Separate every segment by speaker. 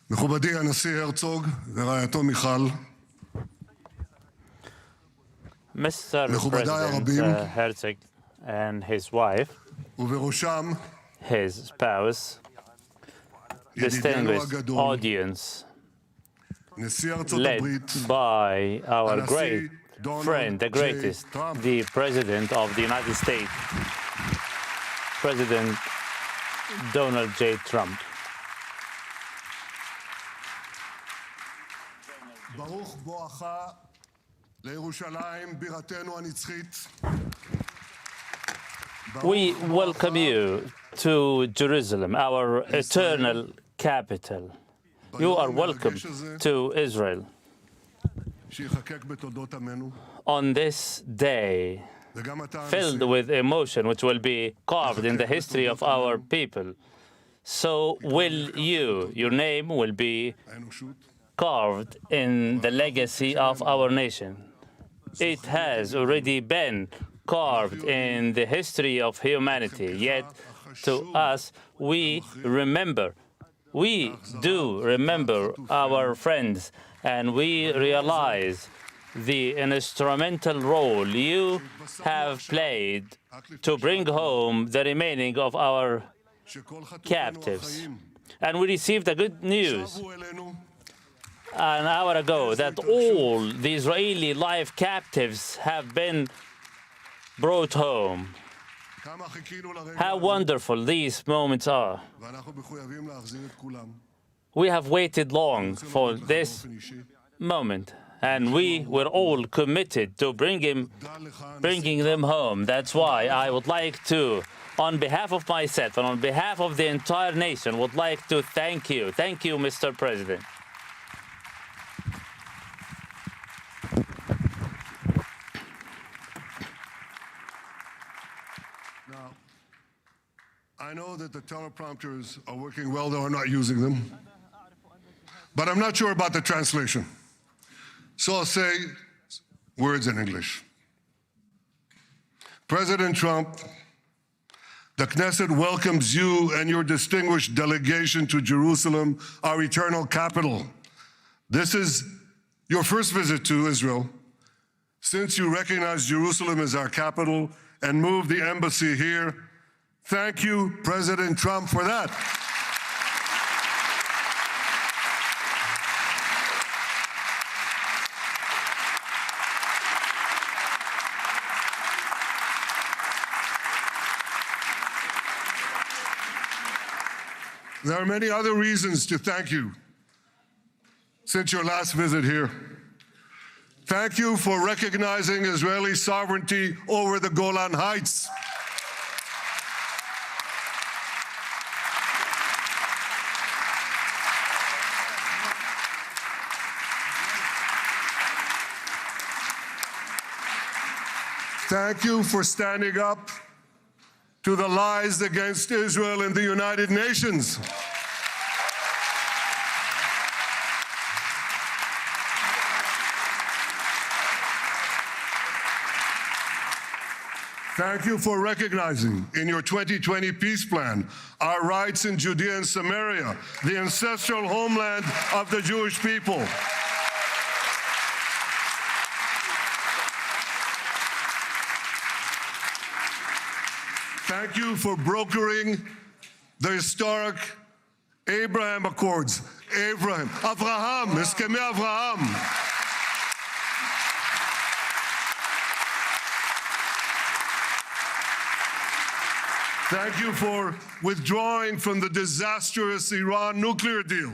Speaker 1: מכובדי הנשיא הרצוג ורעייתו מיכל,
Speaker 2: Mr.
Speaker 1: מכובדיי
Speaker 2: President
Speaker 1: הרבים,
Speaker 2: Herzog and his wife,
Speaker 1: ובראשם
Speaker 2: his spouse,
Speaker 1: ידידנו
Speaker 2: distinguished
Speaker 1: הגדול,
Speaker 2: audience,
Speaker 1: נשיא ארצות
Speaker 2: led
Speaker 1: הברית,
Speaker 2: by our
Speaker 1: הנשיא
Speaker 2: great friend, the
Speaker 1: דונלד ג'יי
Speaker 2: greatest,
Speaker 1: טראמפ.
Speaker 2: the President of the United States, President Donald J. Trump.
Speaker 1: ברוך בואך לירושלים בירתנו הנצחית.
Speaker 2: We welcome you to Jerusalem, our eternal capital. You are welcome to Israel.
Speaker 1: שיחקק בתולדות עמנו,
Speaker 2: On this day,
Speaker 1: וגם אתה
Speaker 2: filled
Speaker 1: הנשיא,
Speaker 2: with emotion, which will be carved in the history of our people, so will you. Your name will be
Speaker 1: האנושות,
Speaker 2: carved in the legacy of our nation. It has already been carved in the history of humanity, yet to us, we do remember our friends, and we realize the instrumental role you have played to bring home the remaining of our
Speaker 1: שכל חטופינו
Speaker 2: captives.
Speaker 1: החיים
Speaker 2: And we received the good news
Speaker 1: שבו אלינו
Speaker 2: an hour ago that all the Israeli live captives have been brought home.
Speaker 1: כמה חיכינו לרגע
Speaker 2: How
Speaker 1: הזה,
Speaker 2: wonderful these moments are.
Speaker 1: ואנחנו מחויבים להחזיר את כולם.
Speaker 2: We have waited long for this
Speaker 1: באופן אישי,
Speaker 2: moment, and we were all committed to bringing them home. That's why I would like to, on behalf of myself and on behalf of the entire nation, would like to thank you. Thank you, Mr. President.
Speaker 1: Now, I know that the teleprompters are working well, though I'm not using them. But I'm not sure about the translation. So I'll say words in English. President Trump, the Knesset welcomes you and your distinguished delegation to Jerusalem, our eternal capital. This is your first visit to Israel since you recognize Jerusalem as our capital and moved the embassy here. Thank you, President Trump, for that. There are many other reasons to thank you since your last visit here. Thank you for recognizing Israeli sovereignty over the Golan Heights. Thank you for standing up to the lies against Israel in the United Nations. Thank you for recognizing in your 2020 peace plan our rights in Judea and Samaria, the ancestral homeland of the Jewish people. Thank you for brokering the historic Abraham Accords. Avraham, הסכמי Avraham. Thank you for withdrawing from the disastrous Iran nuclear deal.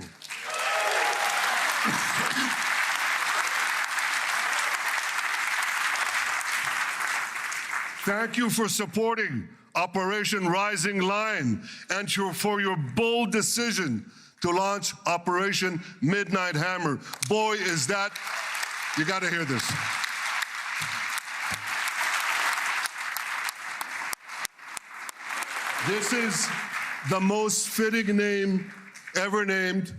Speaker 1: Thank you for supporting Operation Rising Lion and for your bold decision to launch Operation Midnight Hammer. Boy, is that, you got to hear this. This is the most fitting name ever named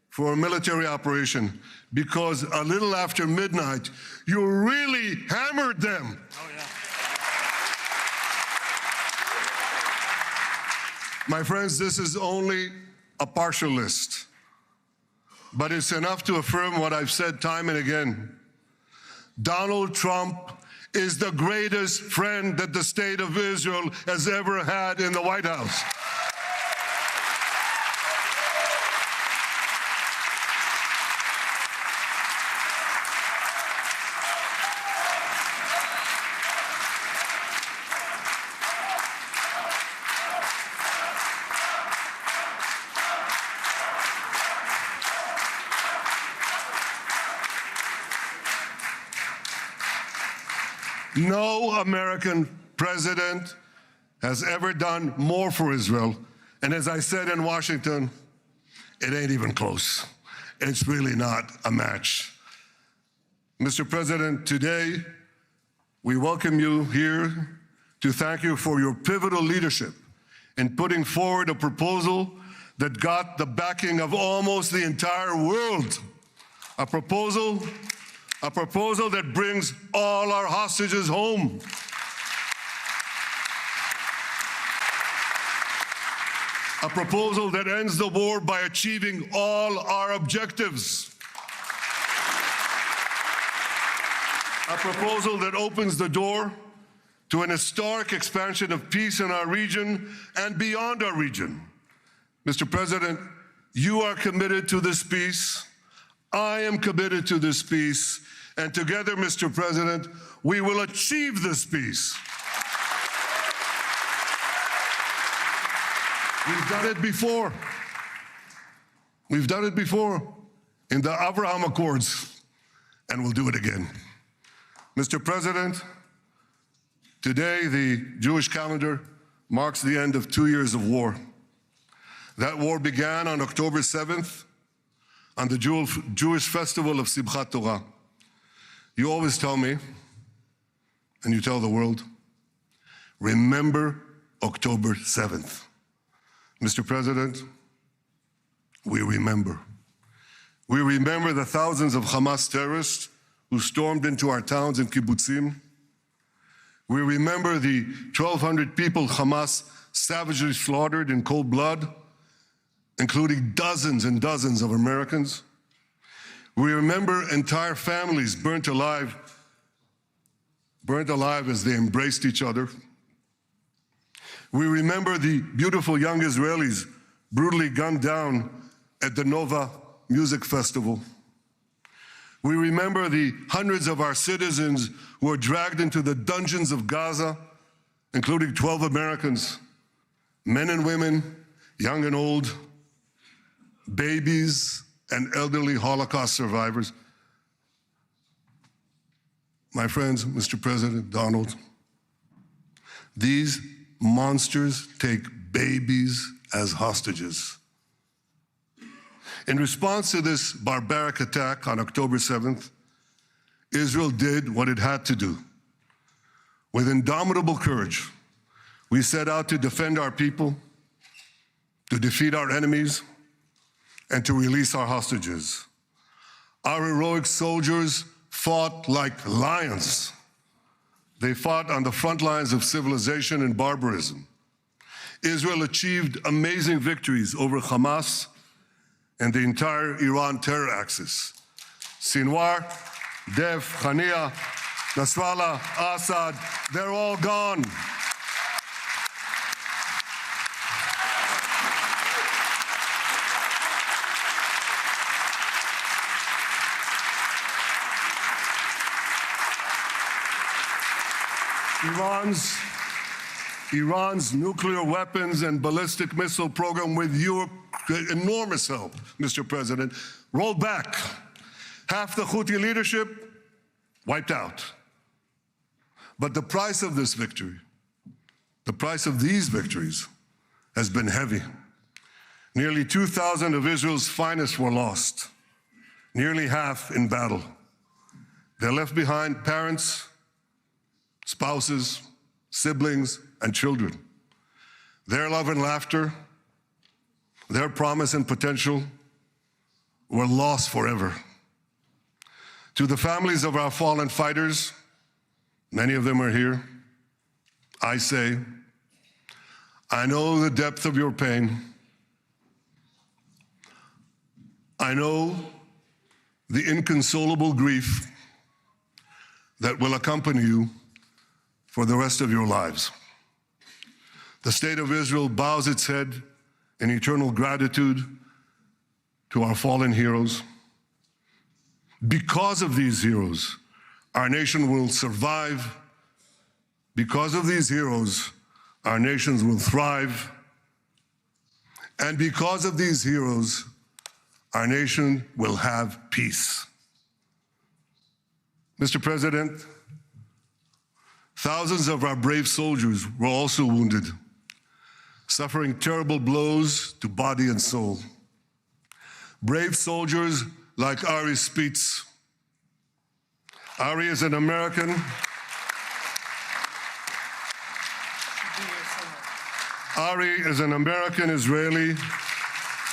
Speaker 1: for a military operation, because a little after midnight, you really hammered them.
Speaker 2: Oh, yeah.
Speaker 1: My friends, this is only a partial list but it's enough to affirm what I've said time and again. Donald Trump is the greatest friend that the state of Israel has ever had in the White House. No American president has ever done more for Israel. And as I said in Washington, it ain't even close. It's really not a match. Mr. President, today we welcome you here to thank you for your pivotal leadership in putting forward a proposal that got the backing of almost the entire world. A proposal that brings all our hostages home. A proposal that ends the war by achieving all our objectives. A proposal that opens the door to an historic expansion of peace in our region and beyond our region. Mr. President, you are committed to this peace. I am committed to this peace. And together, Mr. President, we will achieve this peace. We've done it before. We've done it before in the Abraham Accords, and we'll do it again. Mr. President, today the Jewish calendar marks the end of 2 years of war. That war began on October 7th, on the Jewish festival of Simchat Torah. You always tell me, and you tell the world, remember October 7th. Mr. President, we remember. We remember the thousands of Hamas terrorists who stormed into our towns and kibbutzim. We remember the 1,200 people Hamas savagely slaughtered in cold blood, including dozens and dozens of Americans. We remember entire families burnt alive as they embraced each other. We remember the beautiful young Israelis brutally gunned down at the Nova Music Festival. We remember the hundreds of our citizens who were dragged into the dungeons of Gaza, including 12 Americans, men and women, young and old, babies and elderly Holocaust survivors. My friends, Mr. President, Donald, these monsters take babies as hostages. In response to this barbaric attack on October 7th, Israel did what it had to do. With indomitable courage, we set out to defend our people, to defeat our enemies, and to release our hostages. Our heroic soldiers fought like lions. They fought on the front lines of civilization and barbarism. Israel achieved amazing victories over Hamas and the entire Iran terror axis. Sinwar, Dev, Hania, Nasrallah, Assad, they're all gone. Iran's nuclear weapons and ballistic missile program, with your enormous help, Mr. President, rolled back. Half the Houthi leadership wiped out. But the price of this victory, the price of these victories, has been heavy. Nearly 2,000 of Israel's finest were lost, nearly half in battle. They left behind parents, spouses, siblings, and children. Their love and laughter, their promise and potential were lost forever. To the families of our fallen fighters, many of them are here, I say, I know the depth of your pain. I know the inconsolable grief that will accompany you for the rest of your lives. The State of Israel bows its head in eternal gratitude to our fallen heroes. Because of these heroes, our nation will survive. Because of these heroes, our nations will thrive. And because of these heroes, our nation will have peace. Mr. President, thousands of our brave soldiers were also wounded, suffering terrible blows to body and soul. Brave soldiers like Ari Spitz. Ari is an American. Ari is an American Israeli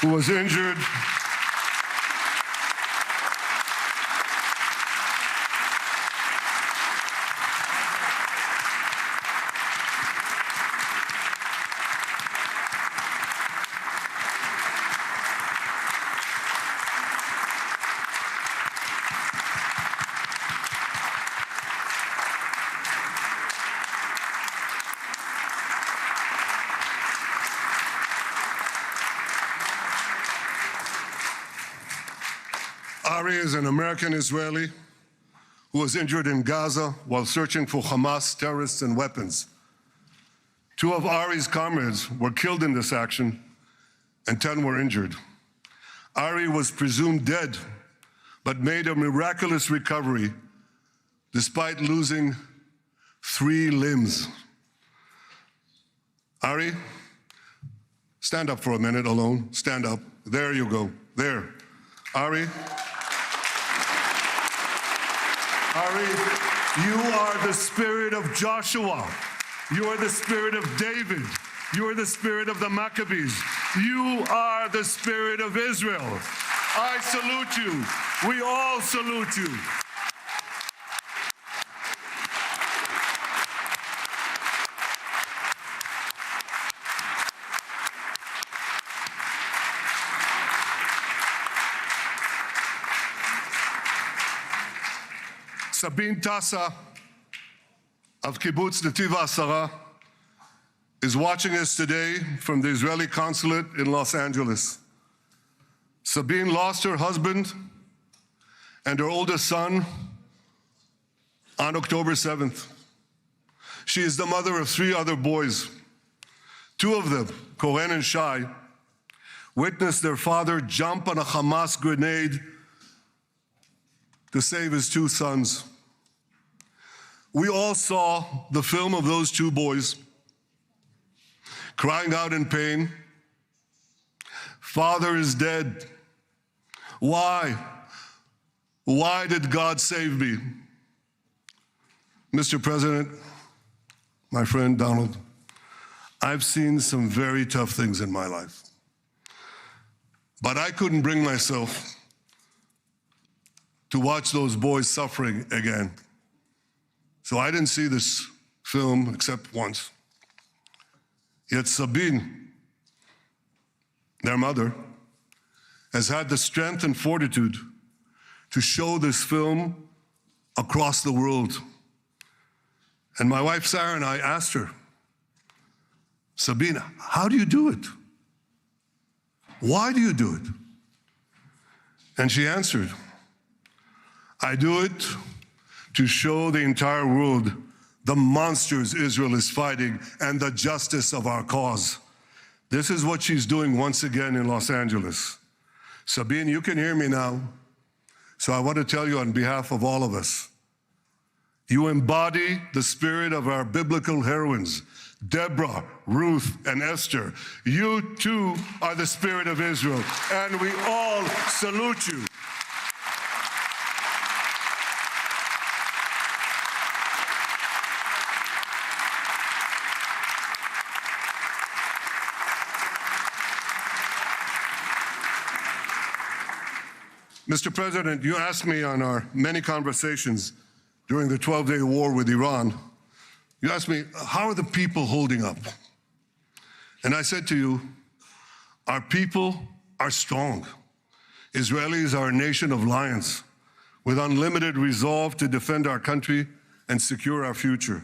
Speaker 1: who was injured Ari is an American Israeli who was injured in Gaza while searching for Hamas terrorists and weapons. Two of Ari's comrades were killed in this action, and 10 were injured. Ari was presumed dead, but made a miraculous recovery despite losing 3 limbs. Ari, stand up for a minute alone. Stand up. There you go. There. Ari, you are the spirit of Joshua. You are the spirit of David. You are the spirit of the Maccabees. You are the spirit of Israel. I salute you. We all salute you. Sabine Tassa of Kibbutz Netiv HaAsara is watching us today from the Israeli consulate in Los Angeles. Sabine lost her husband and her oldest son on October 7th. She is the mother of 3 other boys. 2 of them, Kohen and Shai, witnessed their father jump on a Hamas grenade to save his 2 sons. We all saw the film of those 2 boys crying out in pain, "Father is dead. Why? Why did God save me?" Mr. President, my friend Donald, I've seen some very tough things in my life, but I couldn't bring myself to watch those boys suffering again. So I didn't see this film except once. Yet Sabine, their mother, has had the strength and fortitude to show this film across the world. And my wife Sarah and I asked her, "Sabine, how do you do it? Why do you do it?" And she answered, "I do it to show the entire world the monsters Israel is fighting and the justice of our cause." This is what she's doing once again in Los Angeles. Sabine, you can hear me now. So I want to tell you on behalf of all of us, you embody the spirit of our biblical heroines, Deborah, Ruth, and Esther. You too are the spirit of Israel, and we all salute you. Mr. President, you asked me on our many conversations during the 12-day war with Iran, you asked me, how are the people holding up? And I said to you, our people are strong. Israelis are a nation of lions with unlimited resolve to defend our country and secure our future.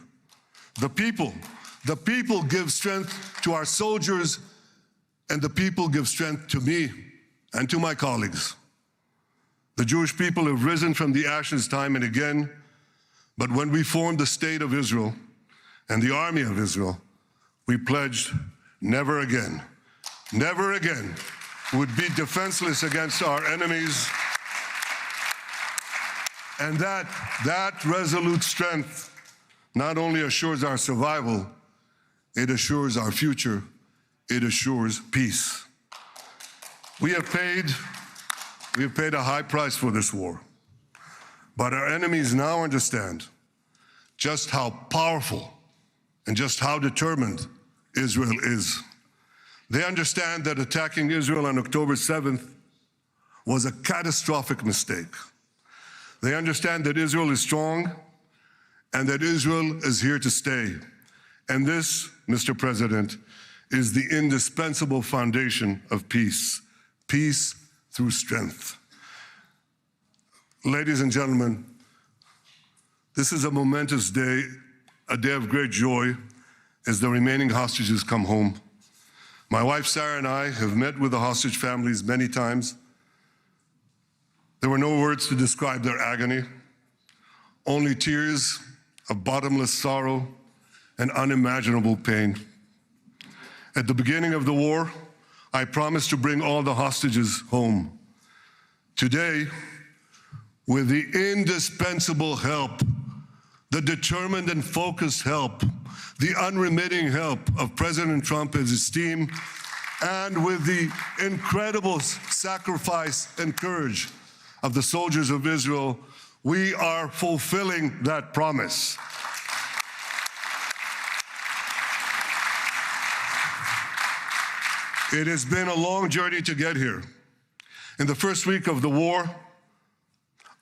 Speaker 1: The people give strength to our soldiers, and the people give strength to me and to my colleagues. The Jewish people have risen from the ashes time and again, but when we formed the State of Israel and the Army of Israel, we pledged never again would be defenseless against our enemies. And that resolute strength not only assures our survival, it assures our future, it assures peace. We have paid a high price for this war, but our enemies now understand just how powerful and just how determined Israel is. They understand that attacking Israel on October 7th was a catastrophic mistake. They understand that Israel is strong and that Israel is here to stay. And this, Mr. President, is the indispensable foundation of peace. Peace through strength. Ladies and gentlemen, this is a momentous day, a day of great joy as the remaining hostages come home. My wife Sarah and I have met with the hostage families many times. There were no words to describe their agony, only tears of bottomless sorrow and unimaginable pain. At the beginning of the war, I promised to bring all the hostages home. Today, with the indispensable help, the determined and focused help, the unremitting help of President Trump and his team, and with the incredible sacrifice and courage of the soldiers of Israel, we are fulfilling that promise. It has been a long journey to get here. In the first week of the war,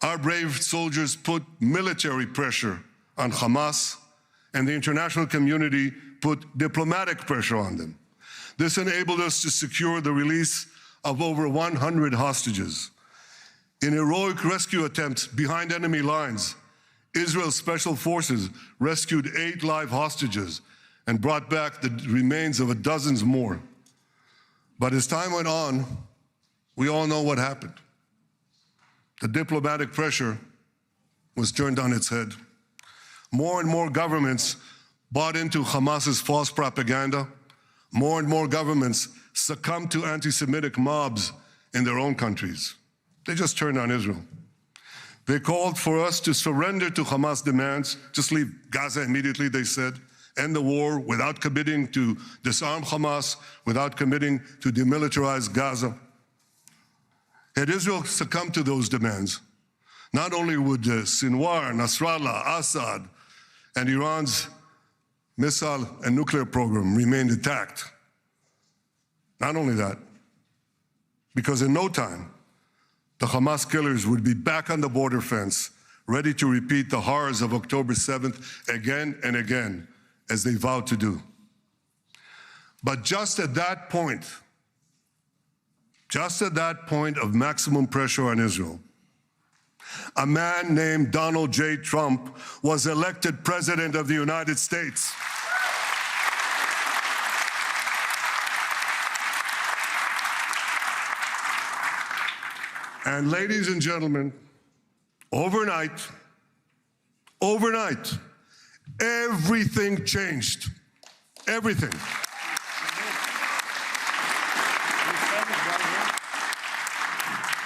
Speaker 1: our brave soldiers put military pressure on Hamas, and the international community put diplomatic pressure on them. This enabled us to secure the release of over 100 hostages. In heroic rescue attempts behind enemy lines, Israel's special forces rescued 8 live hostages and brought back the remains of dozens more. But as time went on, we all know what happened. The diplomatic pressure was turned on its head. More and more governments bought into Hamas's false propaganda. More and more governments succumbed to anti-Semitic mobs in their own countries. They just turned on Israel. They called for us to surrender to Hamas demands, just leave Gaza immediately, they said, end the war without committing to disarm Hamas, without committing to demilitarize Gaza. Had Israel succumbed to those demands, not only would Sinwar, Nasrallah, Assad, and Iran's missile and nuclear program remain intact. Not only that, because in no time, the Hamas killers would be back on the border fence, ready to repeat the horrors of October 7th again and again, as they vowed to do. But just at that point of maximum pressure on Israel, a man named Donald J. Trump was elected President of the United States. And ladies and gentlemen, overnight, everything changed. Everything.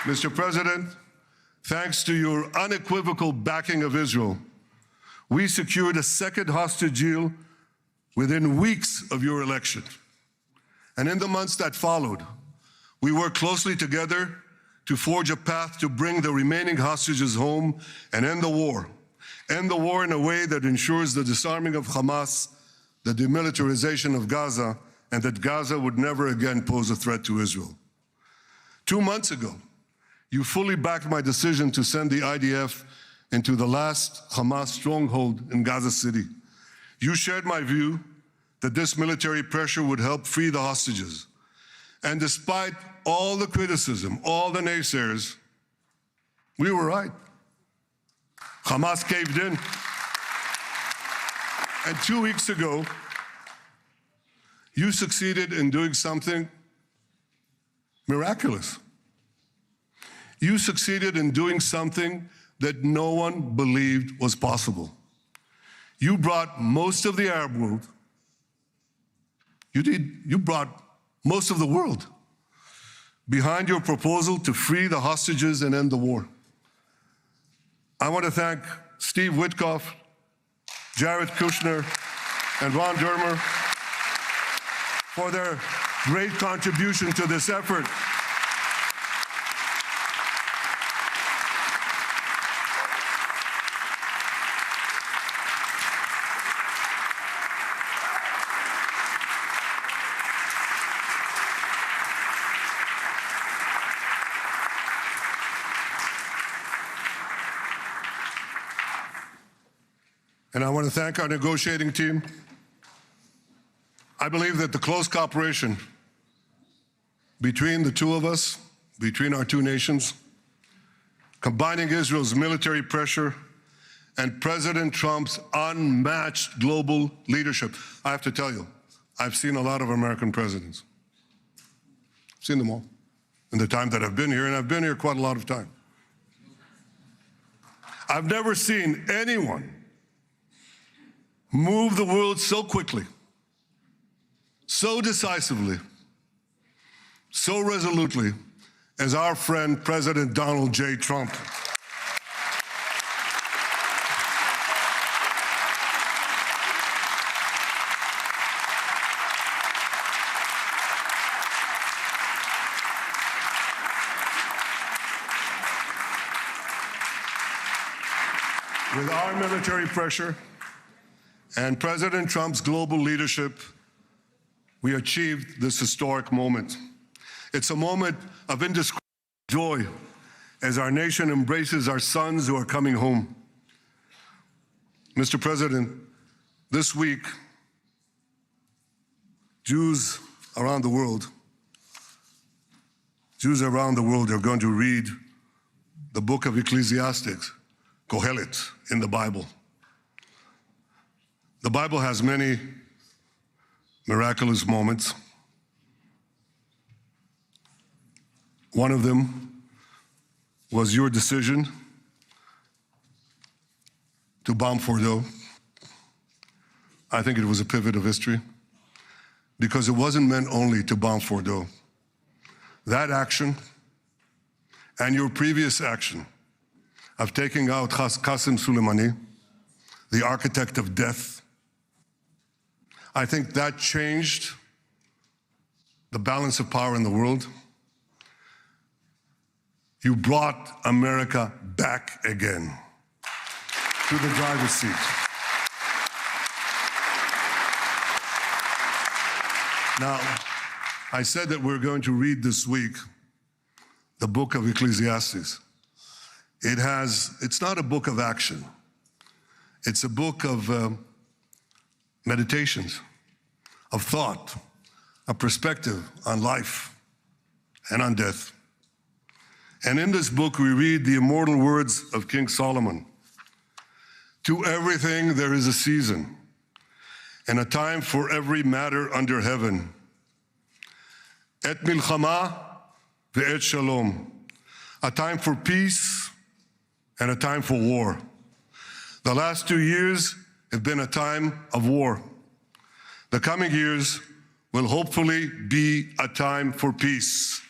Speaker 1: Mr. President, thanks to your unequivocal backing of Israel, we secured a second hostage deal within weeks of your election. And in the months that followed, we worked closely together to forge a path to bring the remaining hostages home and end the war. End the war in a way that ensures the disarming of Hamas, the demilitarization of Gaza, and that Gaza would never again pose a threat to Israel. 2 months ago, you fully backed my decision to send the IDF into the last Hamas stronghold in Gaza City. You shared my view that this military pressure would help free the hostages. And despite all the criticism, all the naysayers, we were right. Hamas caved in. And 2 weeks ago, you succeeded in doing something miraculous. You succeeded in doing something that no one believed was possible. You brought most of the Arab world, you brought most of the world behind your proposal to free the hostages and end the war. I want to thank Steve Witkoff, Jared Kushner, and Ron Dermer for their great contribution to this effort. And I want to thank our negotiating team. I believe that the close cooperation between the two of us, between our two nations, combining Israel's military pressure and President Trump's unmatched global leadership. I have to tell you, I've seen a lot of American presidents. I've seen them all in the time that I've been here, and I've been here quite a lot of time. I've never seen anyone move the world so quickly, so decisively, so resolutely as our friend President Donald J. Trump. With our military pressure and President Trump's global leadership, we achieved this historic moment. It's a moment of indescribable joy as our nation embraces our sons who are coming home. Mr. President, this week, Jews around the world are going to read the book of Ecclesiastes, Kohelet, in the Bible. The Bible has many miraculous moments. One of them was your decision to bomb Fordow. I think it was a pivot of history because it wasn't meant only to bomb Fordow. That action and your previous action of taking out Qasem Soleimani, the architect of death, I think that changed the balance of power in the world. You brought America back again to the driver's seat. Now, I said that we're going to read this week the book of Ecclesiastes. It's not a book of action. It's a book of meditations, of thought, a perspective on life and on death. And in this book, we read the immortal words of King Solomon. To everything there is a season, and a time for every matter under heaven. Et milchama ve'et shalom. A time for peace and a time for war. The last 2 years have been a time of war. The coming years will hopefully be a time for peace.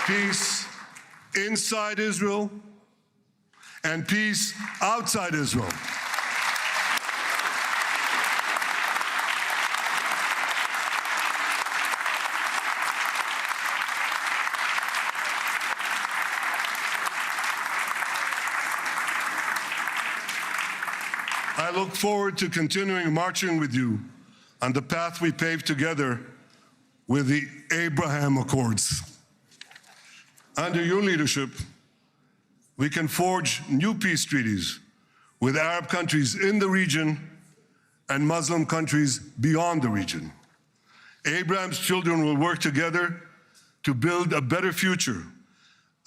Speaker 1: Peace inside Israel and peace outside Israel. I look forward to continuing marching with you on the path we paved together with the Abraham Accords. Under your leadership, we can forge new peace treaties with Arab countries in the region and Muslim countries beyond the region. Abraham's children will work together to build a better future,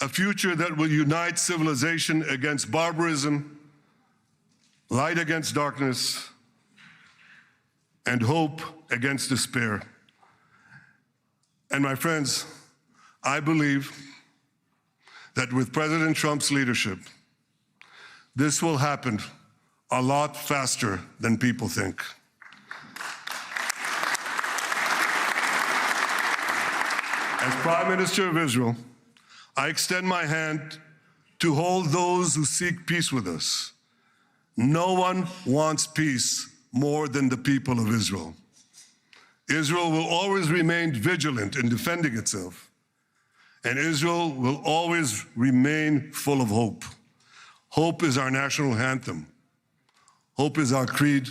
Speaker 1: a future that will unite civilization against barbarism, light against darkness, and hope against despair. And my friends, I believe that with President Trump's leadership, this will happen a lot faster than people think. As Prime Minister of Israel, I extend my hand to hold those who seek peace with us. No one wants peace more than the people of Israel. Israel will always remain vigilant in defending itself, and Israel will always remain full of hope. Hope is our national anthem. Hope is our creed.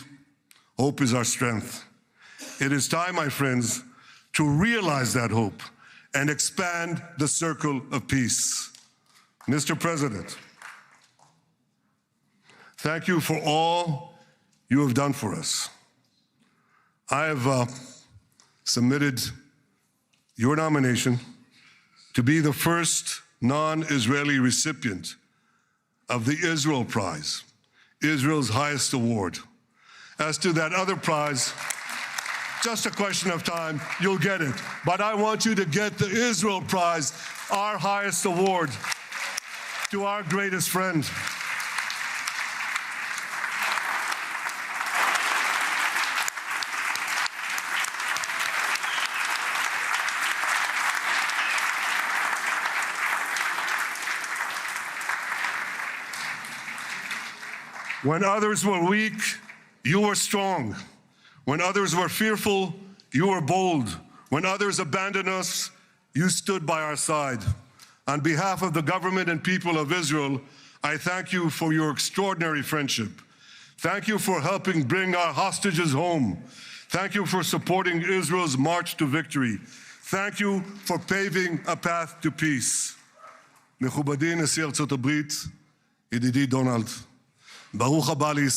Speaker 1: Hope is our strength. It is time, my friends, to realize that hope and expand the circle of peace. Mr. President, thank you for all you have done for us. I have submitted your nomination to be the first non-Israeli recipient of the Israel Prize, Israel's highest award. As to that other prize, just a question of time, you'll get it. But I want you to get the Israel Prize, our highest award, to our greatest friend. When others were weak, you were strong. When others were fearful, you were bold. When others abandoned us, you stood by our side. On behalf of the government and people of Israel, I thank you for your extraordinary friendship. Thank you for helping bring our hostages home. Thank you for supporting Israel's march to victory. Thank you for paving a path to peace. מכובדי נשיא ארצות הברית, ידידי דונלד, ברוך הבא לישראל.